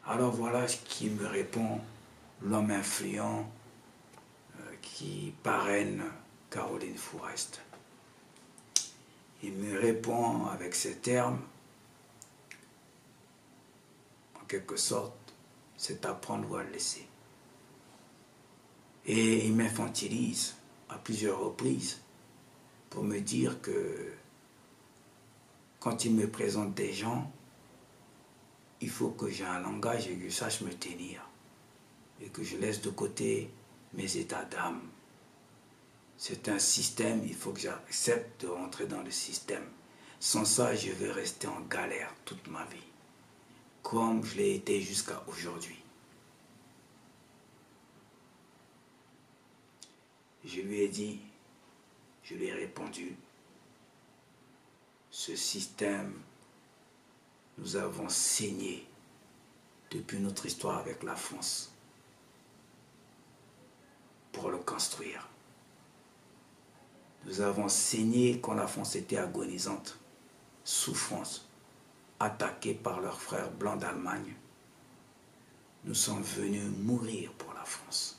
Alors voilà ce qui me répond l'homme influent qui parraine Caroline Fourest. Il me répond avec ces termes, en quelque sorte, c'est à prendre ou à laisser. Et il m'infantilise à plusieurs reprises pour me dire que quand il me présente des gens, il faut que j'ai un langage et que je sache me tenir et que je laisse de côté mes états d'âme. C'est un système, il faut que j'accepte de rentrer dans le système. Sans ça, je vais rester en galère toute ma vie, comme je l'ai été jusqu'à aujourd'hui. Je lui ai dit, je lui ai répondu, ce système, nous avons saigné depuis notre histoire avec la France pour le construire. Nous avons saigné quand la France était agonisante, souffrance, attaquée par leurs frères blancs d'Allemagne. Nous sommes venus mourir pour la France.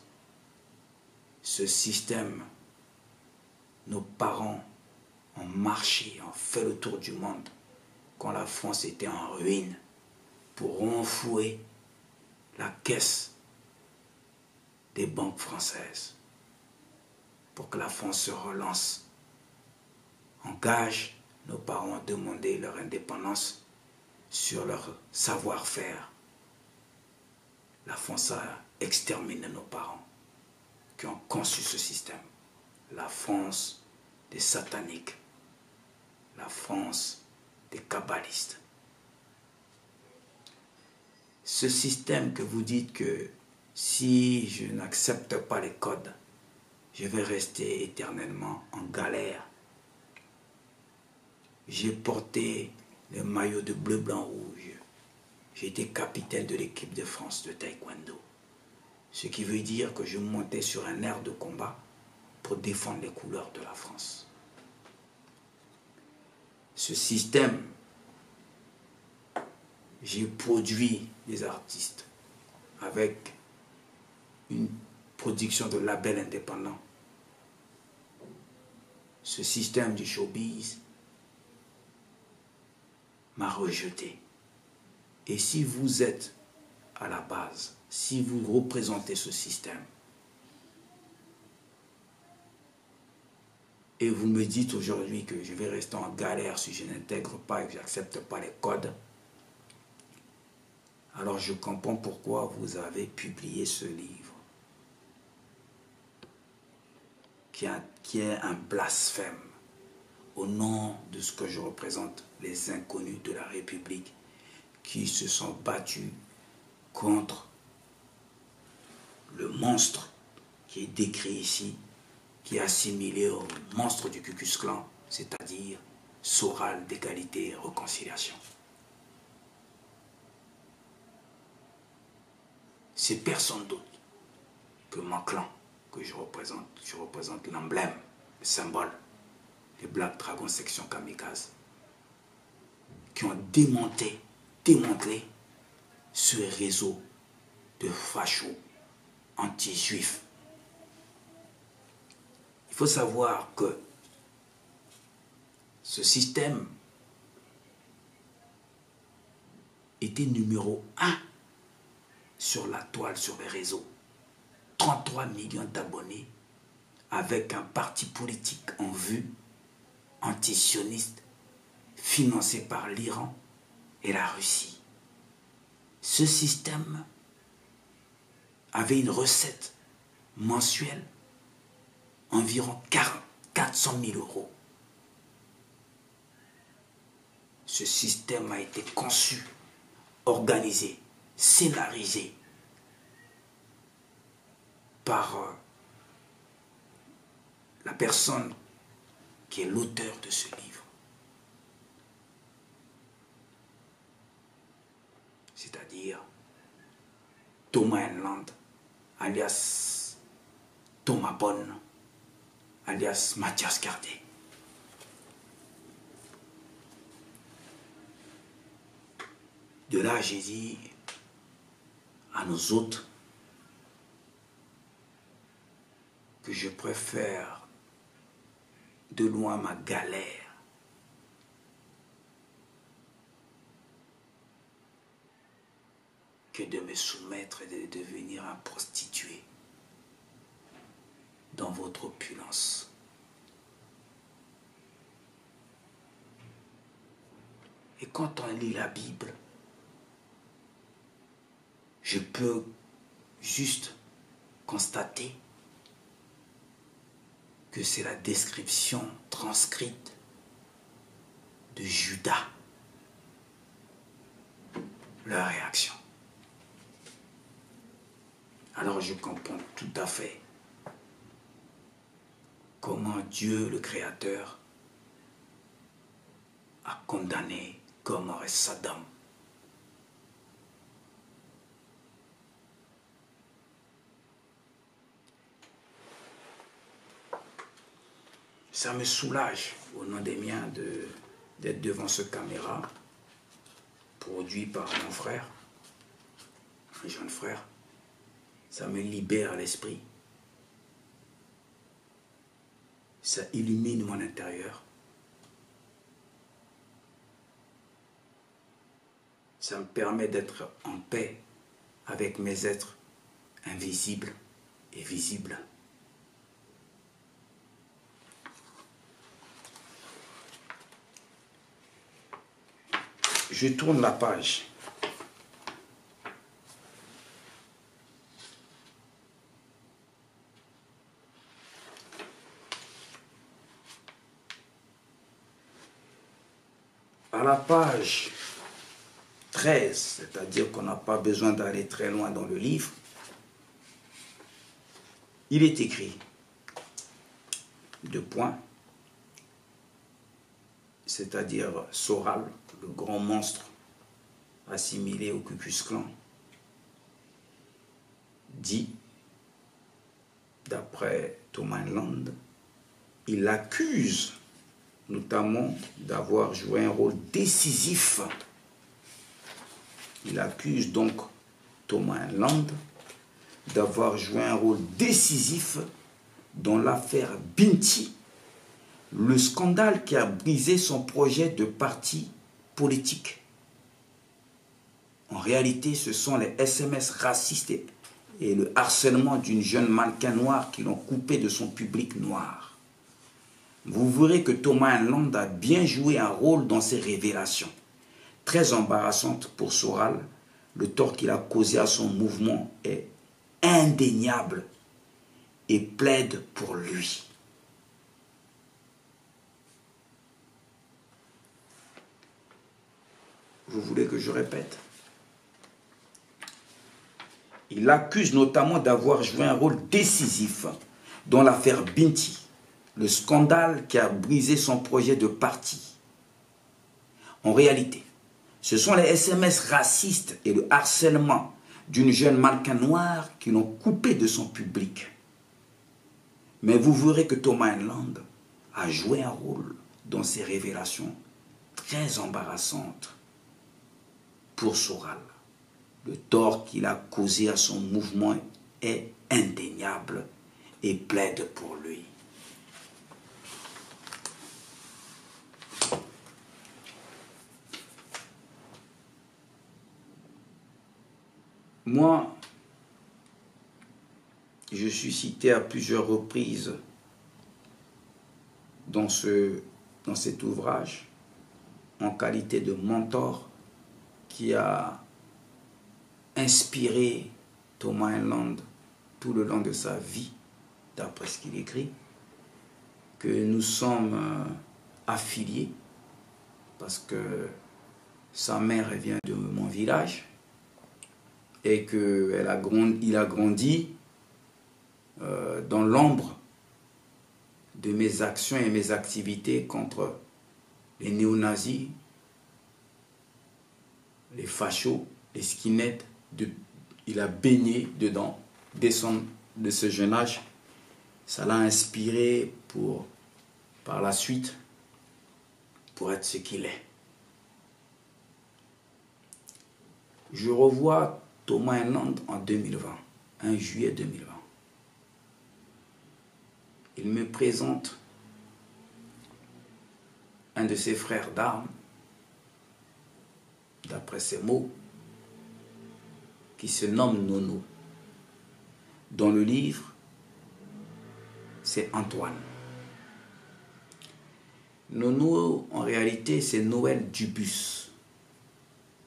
Ce système, nos parents ont marché, ont fait le tour du monde quand la France était en ruine pour renflouer la caisse des banques françaises pour que la France se relance. En gage, nos parents ont demandé leur indépendance sur leur savoir-faire. La France a exterminé nos parents qui ont conçu ce système. La France des sataniques, la France des kabbalistes. Ce système que vous dites que si je n'accepte pas les codes, je vais rester éternellement en galère. J'ai porté le maillot de bleu, blanc, rouge. J'ai été capitaine de l'équipe de France de taekwondo. Ce qui veut dire que je montais sur un air de combat pour défendre les couleurs de la France. Ce système, j'ai produit des artistes avec une production de labels indépendants. Ce système du showbiz m'a rejeté. Et si vous êtes à la base, si vous représentez ce système, et vous me dites aujourd'hui que je vais rester en galère si je n'intègre pas et que je n'accepte pas les codes, alors je comprends pourquoi vous avez publié ce livre, qui est un blasphème au nom de ce que je représente, les inconnus de la République qui se sont battus contre le monstre qui est décrit ici, qui est assimilé au monstre du Ku Klux Klan, c'est-à-dire Soral d'égalité et réconciliation. C'est personne d'autre que mon clan que je représente. Je représente l'emblème, le symbole des Black Dragon Section Kamikaze qui ont démantelé ce réseau de fachos anti-juifs. Il faut savoir que ce système était numéro 1 sur la toile, sur les réseaux. 33 millions d'abonnés avec un parti politique en vue, anti-sioniste, financé par l'Iran et la Russie. Ce système avait une recette mensuelle environ 400 000 euros. Ce système a été conçu, organisé, scénarisé par la personne qui est l'auteur de ce livre. C'est-à-dire Thomas Enland, alias Thomas Bonne, alias Mathias Cardet. De là, j'ai dit, à nos hôtes que je préfère de loin ma galère que de me soumettre et de devenir un prostitué dans votre opulence. Et quand on lit la Bible, je peux juste constater que c'est la description transcrite de Judas, leur réaction. Alors je comprends tout à fait comment Dieu, le Créateur, a condamné Gomorrhe et Sodome. Ça me soulage, au nom des miens, d'être devant ce caméra, produit par mon frère, un jeune frère. Ça me libère l'esprit. Ça illumine mon intérieur. Ça me permet d'être en paix avec mes êtres invisibles et visibles. Je tourne la page. À la page 13, c'est-à-dire qu'on n'a pas besoin d'aller très loin dans le livre, il est écrit, deux points, c'est-à-dire Soral, le grand monstre assimilé au Ku Klux Klan, dit, d'après Thomas Land, il accuse notamment d'avoir joué un rôle décisif. Il accuse donc Thomas Land d'avoir joué un rôle décisif dans l'affaire Binti, le scandale qui a brisé son projet de parti politique. En réalité, ce sont les SMS racistes et le harcèlement d'une jeune mannequin noire qui l'ont coupé de son public noir. Vous verrez que Thomas Land a bien joué un rôle dans ces révélations, très embarrassantes pour Soral. Le tort qu'il a causé à son mouvement est indéniable et plaide pour lui. Vous voulez que je répète? Il accuse notamment d'avoir joué un rôle décisif dans l'affaire Binti, le scandale qui a brisé son projet de parti. En réalité, ce sont les SMS racistes et le harcèlement d'une jeune mannequin noire qui l'ont coupé de son public. Mais vous verrez que Thomas Land a joué un rôle dans ces révélations très embarrassantes pour Soral. Le tort qu'il a causé à son mouvement est indéniable et plaide pour lui. Moi, je suis cité à plusieurs reprises dans cet ouvrage en qualité de mentor qui a inspiré Thomas Land tout le long de sa vie, d'après ce qu'il écrit, que nous sommes affiliés parce que sa mère vient de mon village et qu'il a grandi dans l'ombre de mes actions et mes activités contre les néo-nazis, les fachos, les skinheads. Il a baigné dedans dès de ce jeune âge. Ça l'a inspiré par la suite pour être ce qu'il est. Je revois Thomas Enland en 2020, 1 juillet 2020. Il me présente un de ses frères d'armes, d'après ses mots, qui se nomme Nono. Dans le livre, c'est Antoine. Nono, en réalité, c'est Noël Dubus,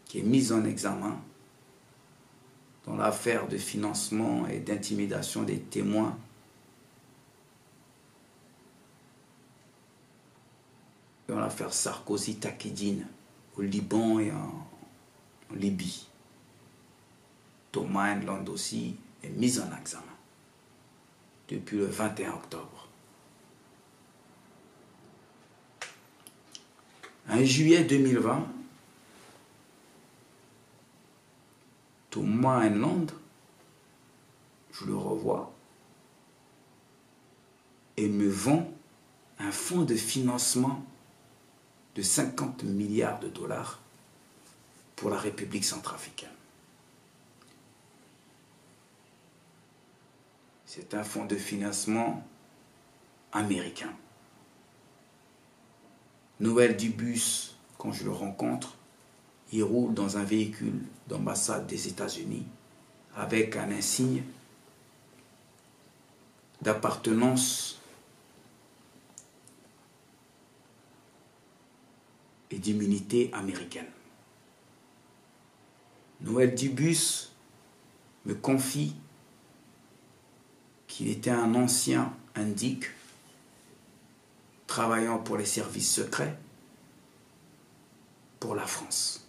qui est mis en examen dans l'affaire de financement et d'intimidation des témoins dans l'affaire Sarkozy-Takidine au Liban et en Libye. Thomas Enland aussi est mis en examen depuis le 21 octobre. En juillet 2020, Thomas Enland, je le revois, et me vend un fonds de financement de 50 milliards de dollars pour la République centrafricaine. C'est un fonds de financement américain. Noël Dubus, quand je le rencontre, il roule dans un véhicule d'ambassade des États-Unis avec un insigne d'appartenance et d'immunité américaine. Noël Dubus me confie qu'il était un ancien indique travaillant pour les services secrets pour la France.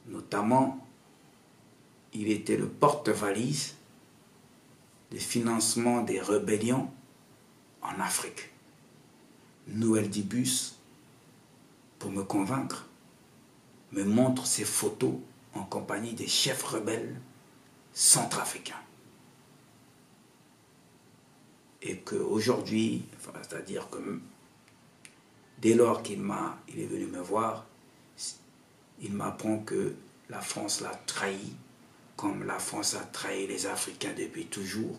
Notamment, il était le porte-valise des financements des rébellions en Afrique. Noël Dubus, pour me convaincre, me montre ses photos en compagnie des chefs rebelles centrafricains. Et qu'aujourd'hui, c'est-à-dire que dès lors qu'il est venu me voir, il m'apprend que la France l'a trahi, comme la France a trahi les Africains depuis toujours.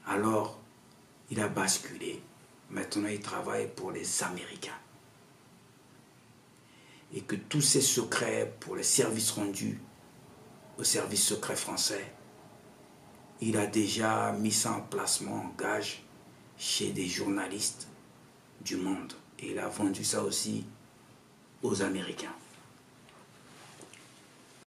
Alors, il a basculé. Maintenant, il travaille pour les Américains. Et que tous ces secrets pour les services rendus au service secret français, il a déjà mis ça en placement, en gage, chez des journalistes du monde. Et il a vendu ça aussi aux Américains.